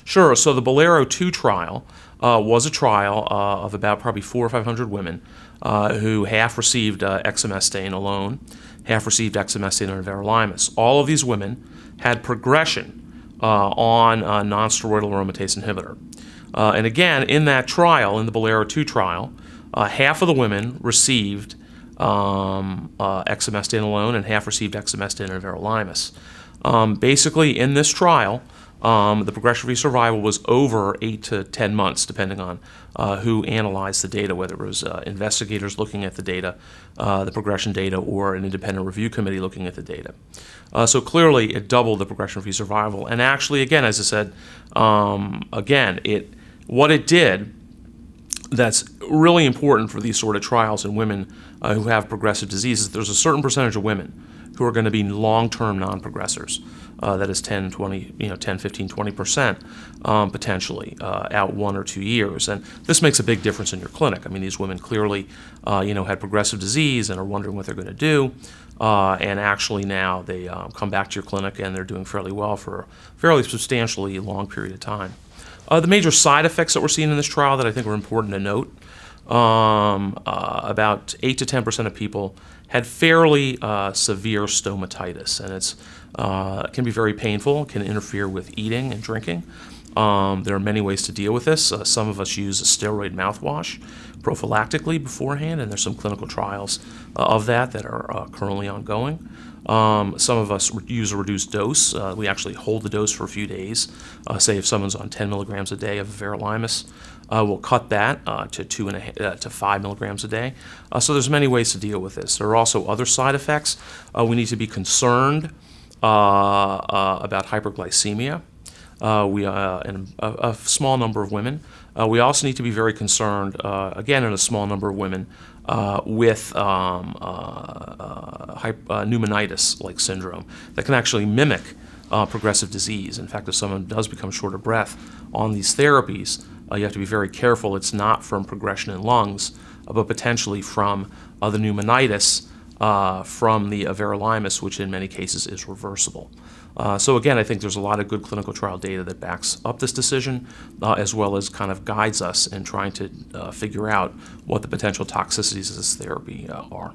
Sure. So the Bolero-2 trial was a trial of about probably 400 or 500 women who half received exemestane alone, half received exemestane and everolimus. All of these women had progression on a non-steroidal aromatase inhibitor. And again, in that trial, in the Bolero-2 trial, half of the women received exemestane alone and half received exemestane and everolimus. Basically, in this trial, the progression-free survival was over 8 to 10 months, depending on who analyzed the data, whether it was investigators looking at the data, the progression data, or an independent review committee looking at the data. So clearly, it doubled the progression-free survival. And actually, again, as I said, what it did that's really important for these sort of trials in women who have progressive disease is there's a certain percentage of women who are going to be long-term non-progressors. That is 10, 20, 10, 15, 20% potentially out 1 or 2 years. And this makes a big difference in your clinic. I mean, these women clearly, had progressive disease and are wondering what they're going to do. And actually now they come back to your clinic and they're doing fairly well for a fairly substantially long period of time. The major side effects that we're seeing in this trial that I think are important to note, about 8 to 10% of people had fairly severe stomatitis, and it can be very painful, can interfere with eating and drinking. There are many ways to deal with this. Some of us use a steroid mouthwash prophylactically beforehand, and there's some clinical trials of that are currently ongoing. Some of us use a reduced dose. We actually hold the dose for a few days. Say if someone's on 10 milligrams a day of everolimus, we'll cut that to 5 milligrams a day. So there's many ways to deal with this. There are also other side effects. We need to be concerned about hyperglycemia. In a small number of women. We also need to be very concerned, again, in a small number of women, with pneumonitis-like syndrome that can actually mimic progressive disease. In fact, if someone does become short of breath on these therapies, you have to be very careful. It's not from progression in lungs, but potentially from the pneumonitis from the everolimus, which in many cases is reversible. So again, I think there's a lot of good clinical trial data that backs up this decision, as well as kind of guides us in trying to figure out what the potential toxicities of this therapy are.